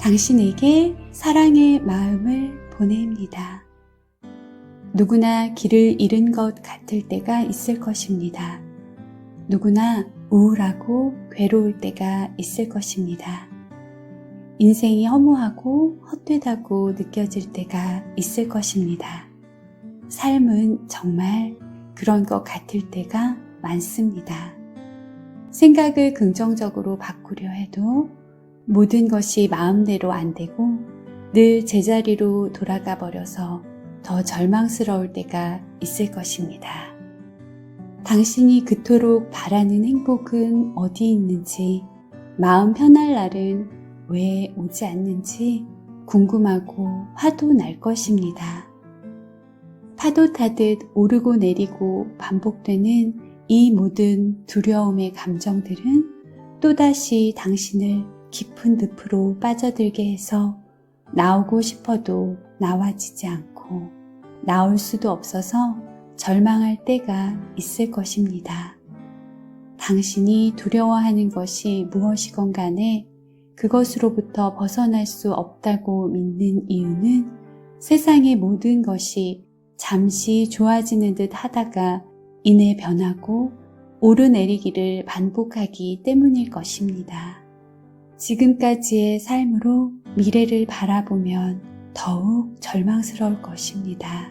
당신에게 사랑의 마음을 보냅니다. 누구나 길을 잃은 것 같을 때가 있을 것입니다. 누구나 우울하고 괴로울 때가 있을 것입니다. 인생이 허무하고 헛되다고 느껴질 때가 있을 것입니다. 삶은 정말 그런 것 같을 때가 많습니다. 생각을 긍정적으로 바꾸려 해도 모든 것이 마음대로 안 되고 늘 제자리로 돌아가 버려서 더 절망스러울 때가 있을 것입니다. 당신이 그토록 바라는 행복은 어디 있는지, 마음 편할 날은 왜 오지 않는지 궁금하고 화도 날 것입니다. 파도 타듯 오르고 내리고 반복되는 이 모든 두려움의 감정들은 또다시 당신을 깊은 늪으로 빠져들게 해서 나오고 싶어도 나와지지 않고 나올 수도 없어서 절망할 때가 있을 것입니다. 당신이 두려워하는 것이 무엇이건 간에 그것으로부터 벗어날 수 없다고 믿는 이유는 세상의 모든 것이 잠시 좋아지는 듯 하다가 이내 변하고 오르내리기를 반복하기 때문일 것입니다. 지금까지의 삶으로 미래를 바라보면 더욱 절망스러울 것입니다.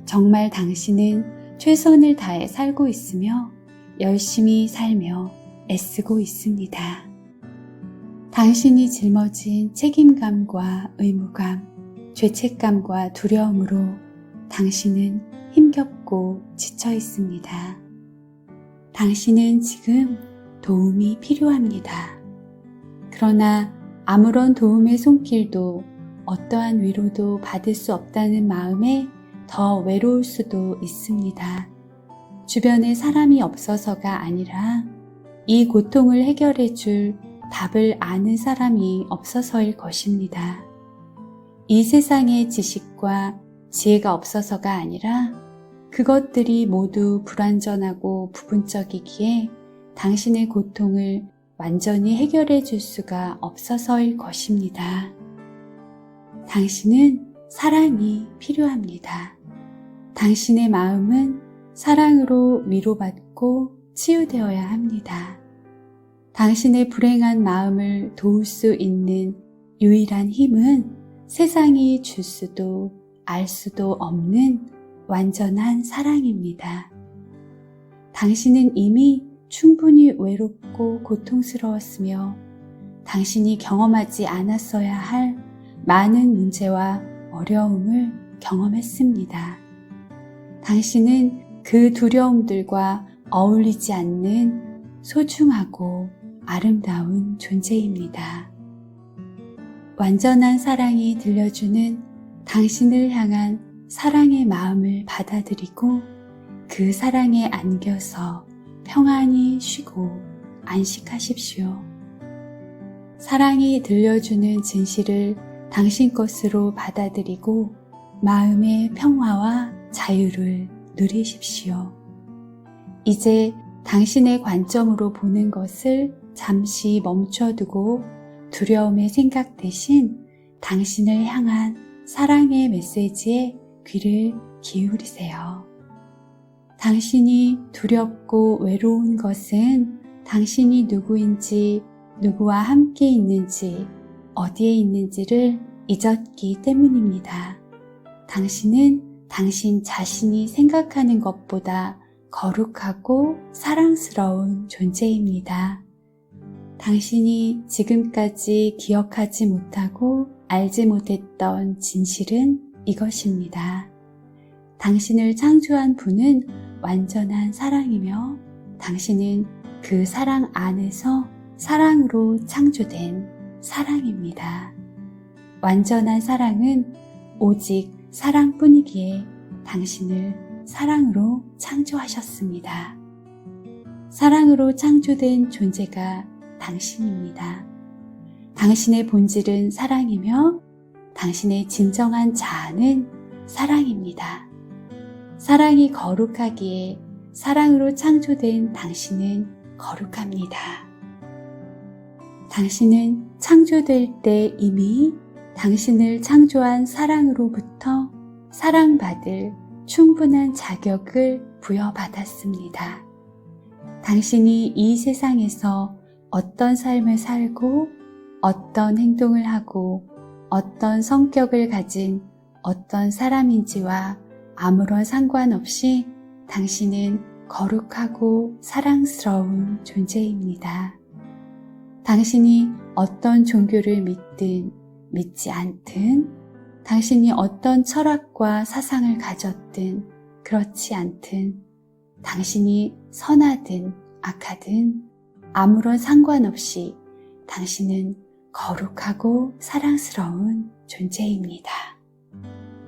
정말 당신은 최선을 다해 살고 있으며 열심히 살며 애쓰고 있습니다. 당신이 짊어진 책임감과 의무감, 죄책감과 두려움으로 당신은 힘겹고 지쳐 있습니다. 당신은 지금 도움이 필요합니다. 그러나 아무런 도움의 손길도 어떠한 위로도 받을 수 없다는 마음에 더 외로울 수도 있습니다. 주변에 사람이 없어서가 아니라 이 고통을 해결해 줄 답을 아는 사람이 없어서일 것입니다. 이 세상에 지식과 지혜가 없어서가 아니라 그것들이 모두 불완전하고 부분적이기에 당신의 고통을 완전히 해결해 줄 수가 없어서일 것입니다. 당신은 사랑이 필요합니다. 당신의 마음은 사랑으로 위로받고 치유되어야 합니다. 당신의 불행한 마음을 도울 수 있는 유일한 힘은 세상이 줄 수도 알 수도 없는 완전한 사랑입니다. 당신은 이미 충분히 외롭고 고통스러웠으며 당신이 경험하지 않았어야 할 많은 문제와 어려움을 경험했습니다. 당신은 그 두려움들과 어울리지 않는 소중하고 아름다운 존재입니다. 완전한 사랑이 들려주는 당신을 향한 사랑의 마음을 받아들이고 그 사랑에 안겨서 평안히 쉬고 안식하십시오. 사랑이 들려주는 진실을 당신 것으로 받아들이고 마음의 평화와 자유를 누리십시오. 이제 당신의 관점으로 보는 것을 잠시 멈춰두고 두려움의 생각 대신 당신을 향한 사랑의 메시지에 귀를 기울이세요. 당신이 두렵고 외로운 것은 당신이 누구인지, 누구와 함께 있는지, 어디에 있는지를 잊었기 때문입니다. 당신은 당신 자신이 생각하는 것보다 거룩하고 사랑스러운 존재입니다. 당신이 지금까지 기억하지 못하고 알지 못했던 진실은 이것입니다. 당신을 창조한 분은 완전한 사랑이며 당신은 그 사랑 안에서 사랑으로 창조된 사랑입니다. 완전한 사랑은 오직 사랑뿐이기에 당신을 사랑으로 창조하셨습니다. 사랑으로 창조된 존재가 당신입니다. 당신의 본질은 사랑이며 당신의 진정한 자아는 사랑입니다. 사랑이 거룩하기에 사랑으로 창조된 당신은 거룩합니다. 당신은 창조될 때 이미 당신을 창조한 사랑으로부터 사랑받을 충분한 자격을 부여받았습니다. 당신이 이 세상에서 어떤 삶을 살고 어떤 행동을 하고 어떤 성격을 가진 어떤 사람인지와 아무런 상관없이 당신은 거룩하고 사랑스러운 존재입니다. 당신이 어떤 종교를 믿든 믿지 않든, 당신이 어떤 철학과 사상을 가졌든 그렇지 않든, 당신이 선하든 악하든 아무런 상관없이 당신은 거룩하고 사랑스러운 존재입니다.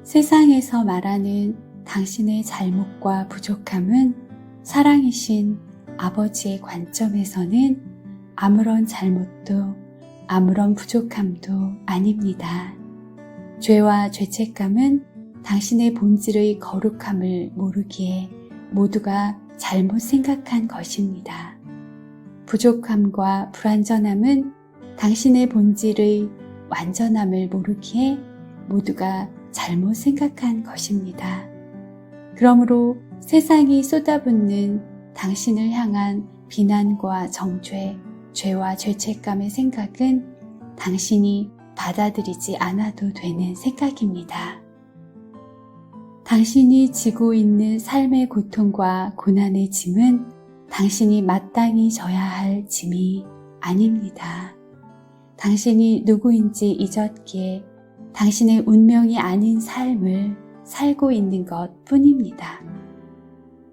세상에서 말하는 당신의 잘못과 부족함은 사랑이신 아버지의 관점에서는 아무런 잘못도 아무런 부족함도 아닙니다. 죄와 죄책감은 당신의 본질의 거룩함을 모르기에 모두가 잘못 생각한 것입니다. 부족함과 불완전함은 당신의 본질의 완전함을 모르기에 모두가 잘못 생각한 것입니다. 그러므로 세상이 쏟아붓는 당신을 향한 비난과 정죄, 죄와 죄책감의 생각은 당신이 받아들이지 않아도 되는 생각입니다. 당신이 지고 있는 삶의 고통과 고난의 짐은 당신이 마땅히 져야 할 짐이 아닙니다. 당신이 누구인지 잊었기에 당신의 운명이 아닌 삶을 살고 있는 것 뿐입니다.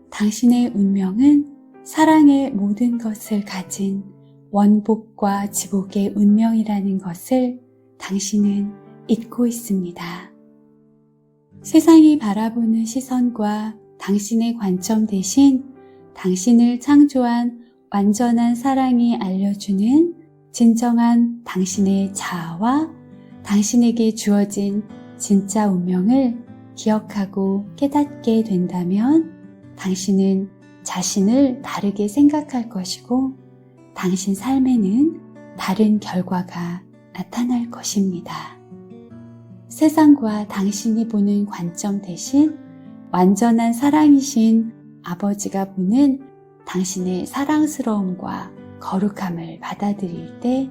당신의 운명은 사랑의 모든 것을 가진 원복과 지복의 운명이라는 것을 당신은 잊고 있습니다. 세상이 바라보는 시선과 당신의 관점 대신 당신을 창조한 완전한 사랑이 알려주는 진정한 당신의 자아와 당신에게 주어진 진짜 운명을 기억하고 깨닫게 된다면 당신은 자신을 다르게 생각할 것이고 당신 삶에는 다른 결과가 나타날 것입니다. 세상과 당신이 보는 관점 대신 완전한 사랑이신 아버지가 보는 당신의 사랑스러움과 거룩함을 받아들일 때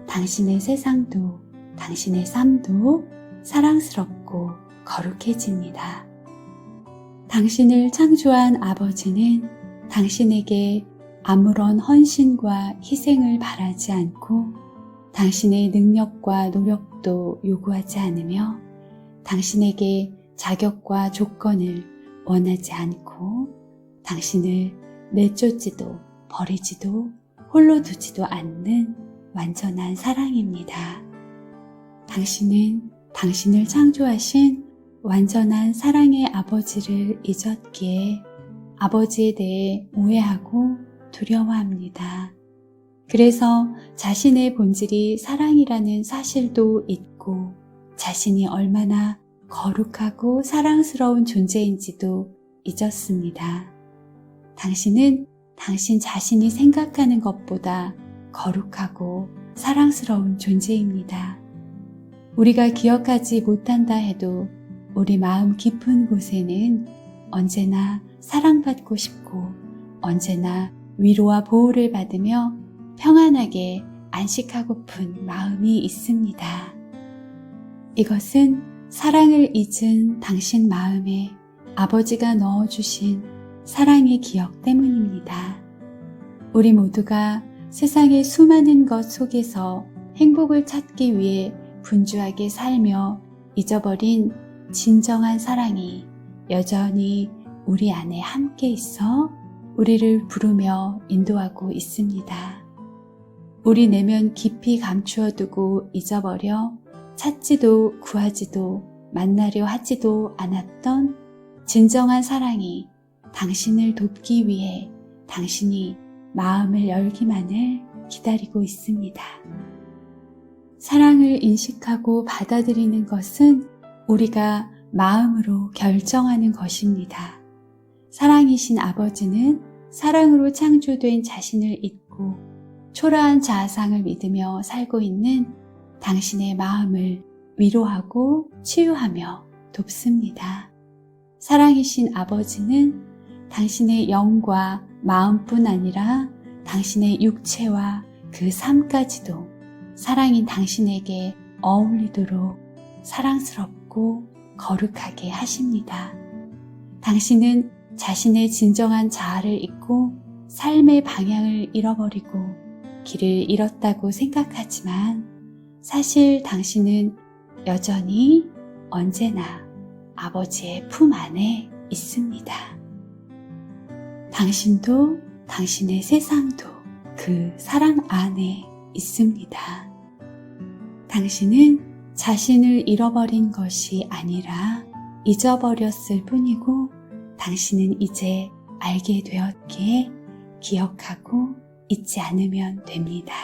당신의 세상도 당신의 삶도 사랑스럽고 거룩해집니다. 당신을 창조한 아버지는 당신에게 아무런 헌신과 희생을 바라지 않고 당신의 능력과 노력도 요구하지 않으며 당신에게 자격과 조건을 원하지 않고 당신을 내쫓지도 버리지도 홀로 두지도 않는 완전한 사랑입니다. 당신은 당신을 창조하신 완전한 사랑의 아버지를 잊었기에 아버지에 대해 오해하고 두려워합니다. 그래서 자신의 본질이 사랑이라는 사실도 잊고 자신이 얼마나 거룩하고 사랑스러운 존재인지도 잊었습니다. 당신은 당신 자신이 생각하는 것보다 거룩하고 사랑스러운 존재입니다. 우리가 기억하지 못한다 해도 우리 마음 깊은 곳에는 언제나 사랑받고 싶고 언제나 위로와 보호를 받으며 평안하게 안식하고픈 마음이 있습니다. 이것은 사랑을 잊은 당신 마음에 아버지가 넣어주신 사랑의 기억 때문입니다. 우리 모두가 세상의 수많은 것 속에서 행복을 찾기 위해 분주하게 살며 잊어버린 진정한 사랑이 여전히 우리 안에 함께 있어 우리를 부르며 인도하고 있습니다. 우리 내면 깊이 감추어두고 잊어버려 찾지도 구하지도 만나려 하지도 않았던 진정한 사랑이 당신을 돕기 위해 당신이 마음을 열기만을 기다리고 있습니다. 사랑을 인식하고 받아들이는 것은 우리가 마음으로 결정하는 것입니다. 사랑이신 아버지는 사랑으로 창조된 자신을 잊고 초라한 자아상을 믿으며 살고 있는 당신의 마음을 위로하고 치유하며 돕습니다. 사랑이신 아버지는 당신의 영과 마음뿐 아니라 당신의 육체와 그 삶까지도 사랑인 당신에게 어울리도록 사랑스럽고 거룩하게 하십니다. 당신은 자신의 진정한 자아를 잊고 삶의 방향을 잃어버리고 길을 잃었다고 생각하지만 사실 당신은 여전히 언제나 아버지의 품 안에 있습니다. 당신도 당신의 세상도 그 사랑 안에 있습니다. 당신은 자신을 잃어버린 것이 아니라 잊어버렸을 뿐이고 당신은 이제 알게 되었기에 기억하고 잊지 않으면 됩니다.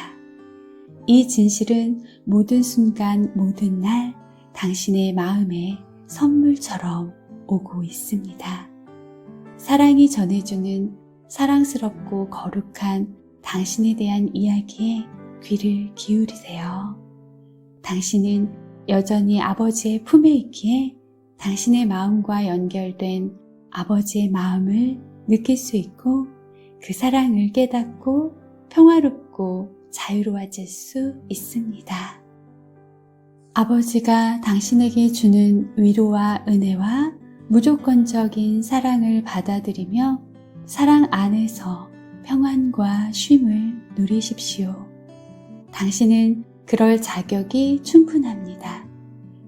이 진실은 모든 순간 모든 날 당신의 마음에 선물처럼 오고 있습니다. 사랑이 전해주는 사랑스럽고 거룩한 당신에 대한 이야기에 귀를 기울이세요. 당신은 여전히 아버지의 품에 있기에 당신의 마음과 연결된 아버지의 마음을 느낄 수 있고 그 사랑을 깨닫고 평화롭고 자유로워질 수 있습니다. 아버지가 당신에게 주는 위로와 은혜와 무조건적인 사랑을 받아들이며 사랑 안에서 평안과 쉼을 누리십시오. 당신은 그럴 자격이 충분합니다.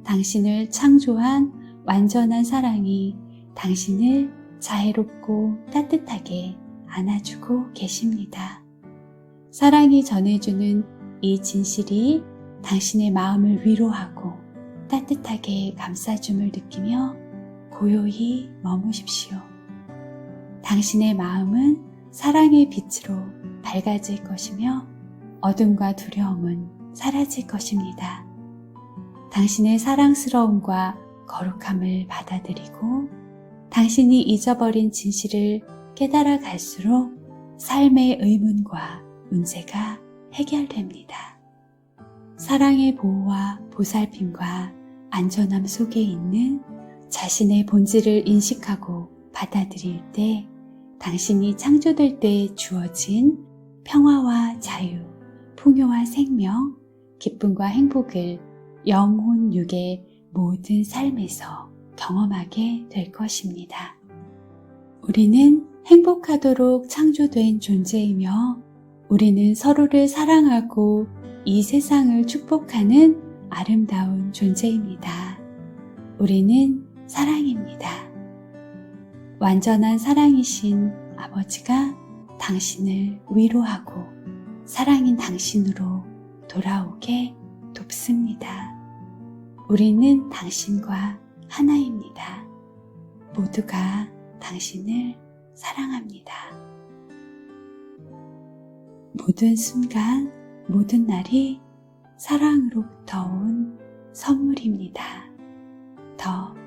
당신을 창조한 완전한 사랑이 당신을 자애롭고 따뜻하게 안아주고 계십니다. 사랑이 전해주는 이 진실이 당신의 마음을 위로하고 따뜻하게 감싸줌을 느끼며 고요히 머무십시오. 당신의 마음은 사랑의 빛으로 밝아질 것이며 어둠과 두려움은 사라질 것입니다. 당신의 사랑스러움과 거룩함을 받아들이고 당신이 잊어버린 진실을 깨달아 갈수록 삶의 의문과 문제가 해결됩니다. 사랑의 보호와 보살핌과 안전함 속에 있는 자신의 본질을 인식하고 받아들일 때 당신이 창조될 때 주어진 평화와 자유, 풍요와 생명, 기쁨과 행복을 영혼, 육의 모든 삶에서 경험하게 될 것입니다. 우리는 행복하도록 창조된 존재이며 우리는 서로를 사랑하고 이 세상을 축복하는 아름다운 존재입니다. 우리는 사랑입니다. 완전한 사랑이신 아버지가 당신을 위로하고 사랑인 당신으로 돌아오게 돕습니다. 우리는 당신과 하나입니다. 모두가 당신을 사랑합니다. 모든 순간, 모든 날이 사랑으로부터 온 선물입니다. 더